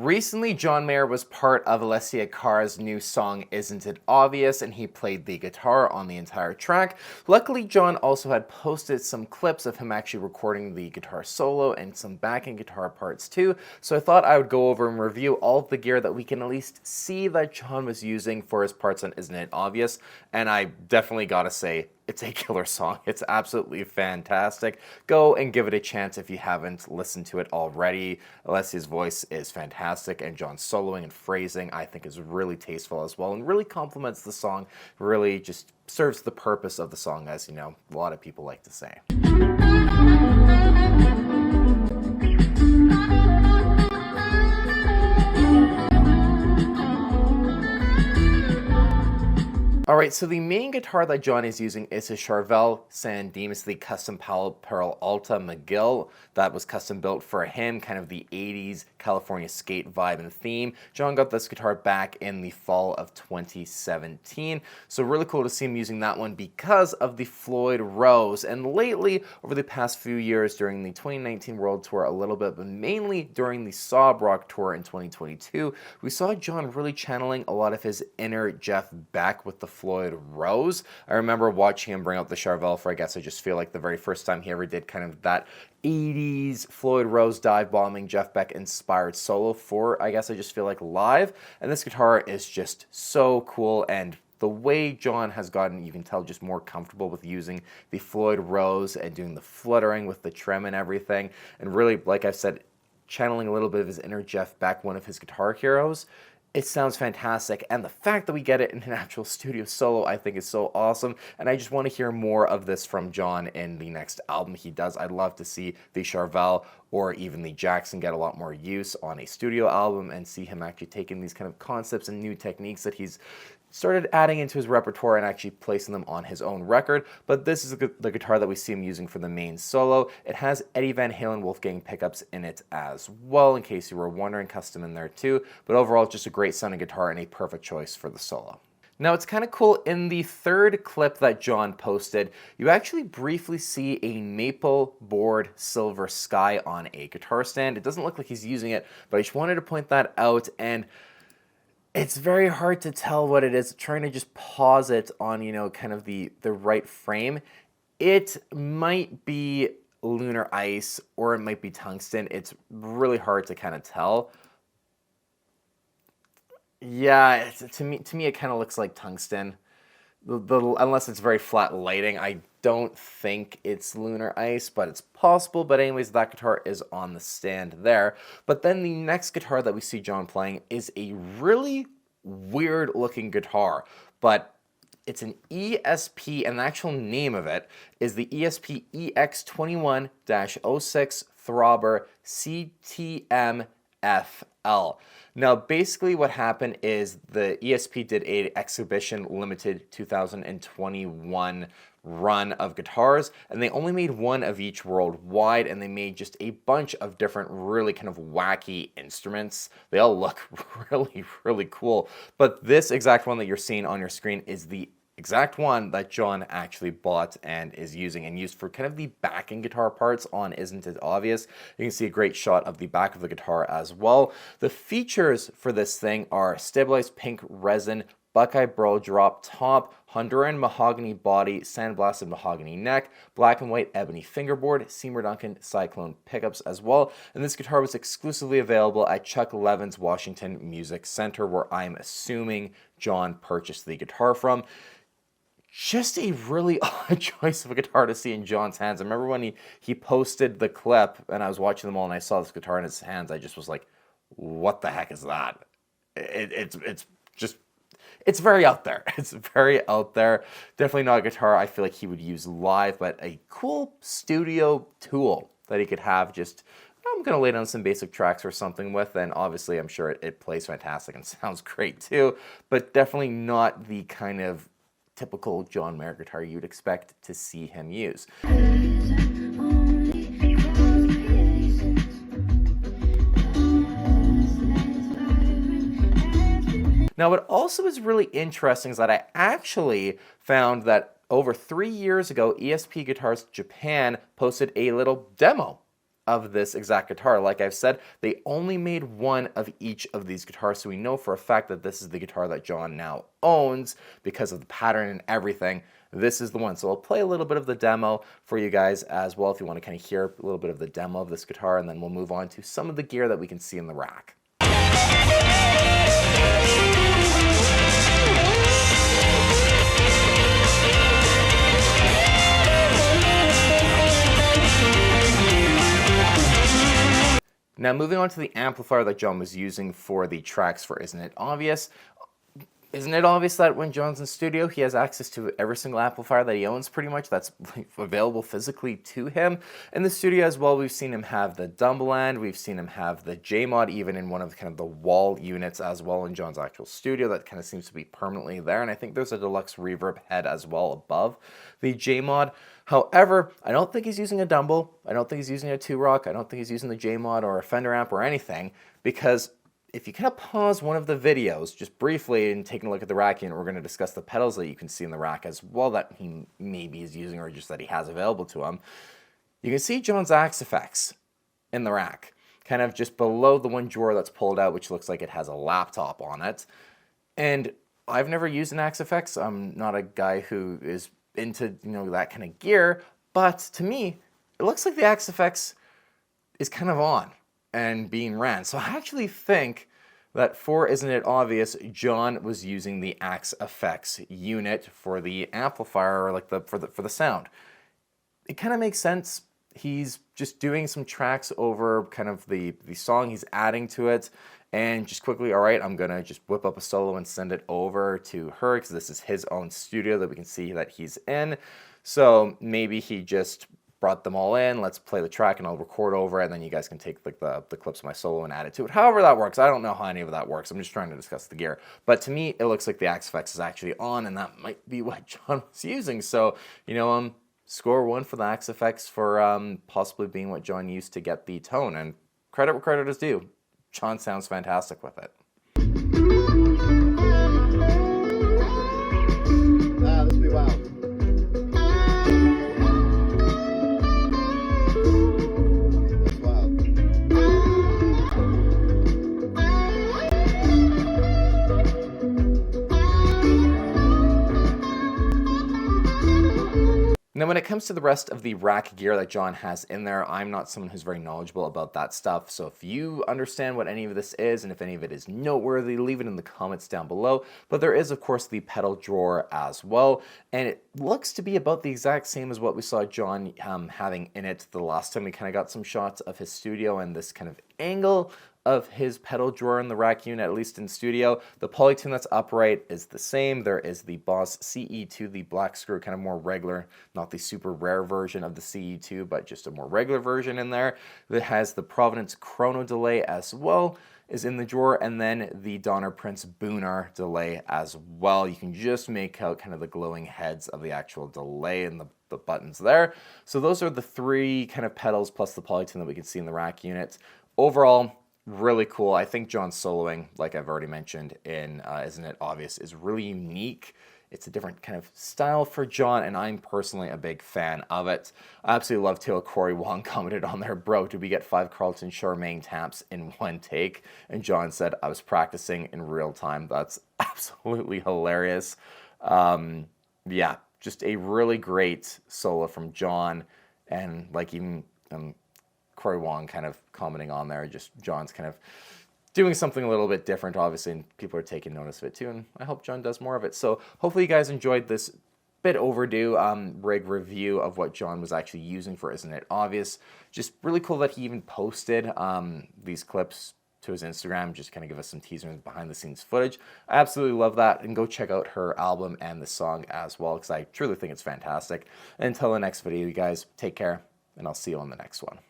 Recently, John Mayer was part of Alessia Cara's new song, Isn't It Obvious, and he played the guitar on the entire track. Luckily, John also had posted some clips of him actually recording the guitar solo and some backing guitar parts too, so I thought I would go over and review all of the gear that we can at least see that John was using for his parts on Isn't It Obvious, and I definitely gotta say, it's a killer song. It's absolutely fantastic. Go and give it a chance if you haven't listened to it already. Alessia's voice is fantastic, and John's soloing and phrasing I think is really tasteful as well, and really complements the song, really just serves the purpose of the song, as you know, a lot of people like to say. Alright, so the main guitar that John is using is his Charvel Sandeem, the custom Pearl Alta McGill that was custom built for him, kind of the 80s California skate vibe and theme. John got this guitar back in the fall of 2017, so really cool to see him using that one because of the Floyd Rose. And lately, over the past few years during the 2019 World Tour a little bit, but mainly during the Sob Rock Tour in 2022, we saw John really channeling a lot of his inner Jeff Beck with the Floyd Rose. I remember watching him bring out the Charvel for, I guess I just feel like the very first time he ever did kind of that 80s Floyd Rose dive bombing Jeff Beck inspired solo for, I guess I just feel like live. And this guitar is just so cool, and the way John has gotten, you can tell, just more comfortable with using the Floyd Rose and doing the fluttering with the trim and everything. And really, like I said, channeling a little bit of his inner Jeff Beck, one of his guitar heroes. It sounds fantastic, and the fact that we get it in an actual studio solo I think is so awesome, and I just want to hear more of this from John in the next album he does. I'd love to see the Charvel or even the Jackson get a lot more use on a studio album and see him actually taking these kind of concepts and new techniques that he's started adding into his repertoire and actually placing them on his own record. But this is the guitar that we see him using for the main solo. It has Eddie Van Halen Wolfgang pickups in it as well, in case you were wondering, custom in there too. But overall, it's just a great sounding guitar and a perfect choice for the solo. Now, it's kind of cool, in the third clip that John posted, you actually briefly see a maple board silver sky on a guitar stand. It doesn't look like he's using it, but I just wanted to point that out, and it's very hard to tell what it is. Trying to just pause it on, you know, kind of the right frame. It might be lunar ice or it might be tungsten. It's really hard to kind of tell. Yeah, to me it kind of looks like tungsten. Unless it's very flat lighting, I don't think it's lunar ice, but it's possible. But anyways, that guitar is on the stand there. But then the next guitar that we see John playing is a really weird looking guitar, but it's an ESP, and the actual name of it is the ESP EX21-06 Throbber CTM-FL. Now, basically what happened is the ESP did an exhibition limited 2021 run of guitars, and they only made one of each worldwide, and they made just a bunch of different really kind of wacky instruments. They all look really, really cool, but this exact one that you're seeing on your screen is the exact one that John actually bought and is using, and used for kind of the backing guitar parts on Isn't It Obvious. You can see a great shot of the back of the guitar as well. The features for this thing are stabilized pink resin, Buckeye Burl drop top, Honduran mahogany body, sandblasted mahogany neck, black and white ebony fingerboard, Seymour Duncan Cyclone pickups as well. And this guitar was exclusively available at Chuck Levin's Washington Music Center, where I'm assuming John purchased the guitar from. Just a really odd choice of a guitar to see in John's hands. I remember when he posted the clip and I was watching them all and I saw this guitar in his hands, I just was like, what the heck is that? It's very out there. It's very out there. Definitely not a guitar I feel like he would use live, but a cool studio tool that he could have just, I'm going to lay down some basic tracks or something with, and obviously I'm sure it plays fantastic and sounds great too, but definitely not the kind of typical John Mayer guitar you'd expect to see him use. Now, what also is really interesting is that I actually found that over 3 years ago, ESP Guitars Japan posted a little demo of this exact guitar. Like I've said, they only made one of each of these guitars, so we know for a fact that this is the guitar that John now owns because of the pattern and everything. This is the one. So I'll play a little bit of the demo for you guys as well if you want to kind of hear a little bit of the demo of this guitar, and then we'll move on to some of the gear that we can see in the rack. Now moving on to the amplifier that John was using for the tracks for Isn't It Obvious. Isn't it obvious that when John's in studio, he has access to every single amplifier that he owns pretty much that's available physically to him? In the studio as well, we've seen him have the Dumble End, we've seen him have the J-Mod even in one of kind of the wall units as well in John's actual studio that kind of seems to be permanently there, and I think there's a deluxe reverb head as well above the J-Mod. However, I don't think he's using a Dumble, I don't think he's using a 2-Rock, I don't think he's using the J-Mod or a Fender amp or anything, because if you kind of pause one of the videos just briefly and taking a look at the rack unit, we're going to discuss the pedals that you can see in the rack as well that he maybe is using or just that he has available to him. You can see John's Axe effects in the rack, kind of just below the one drawer that's pulled out, which looks like it has a laptop on it. And I've never used an Axe effects. I'm not a guy who is into that kind of gear, but to me, it looks like the Axe effects is kind of on and being ran. So I actually think that for Isn't It Obvious, John was using the Axe Effects unit for the amplifier, or like for the sound. It kind of makes sense. He's just doing some tracks over kind of the song, he's adding to it, and just quickly, all right, I'm gonna just whip up a solo and send it over to her because this is his own studio that we can see that he's in. So maybe he just brought them all in, let's play the track and I'll record over it, and then you guys can take like the clips of my solo and add it to it. However that works, I don't know how any of that works. I'm just trying to discuss the gear. But to me, it looks like the Axe Effects is actually on, and that might be what John was using. So, score 1 for the Axe Effects for possibly being what John used to get the tone. And credit where credit is due. John sounds fantastic with it. Wow, this will be wild. Now, when it comes to the rest of the rack gear that John has in there, I'm not someone who's very knowledgeable about that stuff. So if you understand what any of this is, and if any of it is noteworthy, leave it in the comments down below. But there is, of course, the pedal drawer as well. And it looks to be about the exact same as what we saw John having in it the last time. We kind of got some shots of his studio and this kind of angle of his pedal drawer in the rack unit, at least in studio. The polytune that's upright is the same. There is the Boss CE2, the black screw, kind of more regular, not the super rare version of the CE2, but just a more regular version in there. That has the Providence Chrono delay as well, is in the drawer, and then the Donner Prince Booner delay as well. You can just make out kind of the glowing heads of the actual delay and the buttons there. So those are the 3 kind of pedals plus the polytune that we can see in the rack unit. Overall, really cool. I think John's soloing, like I've already mentioned in Isn't It Obvious, is really unique. It's a different kind of style for John, and I'm personally a big fan of it. I absolutely love how Corey Wong commented on there, bro, did we get 5 Carlton Charmaine taps in one take? And John said, I was practicing in real time. That's absolutely hilarious. Yeah, just a really great solo from John, and like even Corey Wong kind of commenting on there, just John's kind of doing something a little bit different, obviously, and people are taking notice of it too, and I hope John does more of it. So hopefully you guys enjoyed this bit overdue rig review of what John was actually using for Isn't It Obvious. Just really cool that he even posted these clips to his Instagram, just kind of give us some teasers and behind the scenes footage. I absolutely love that, and go check out her album and the song as well, because I truly think it's fantastic. Until the next video, you guys, take care, and I'll see you on the next one.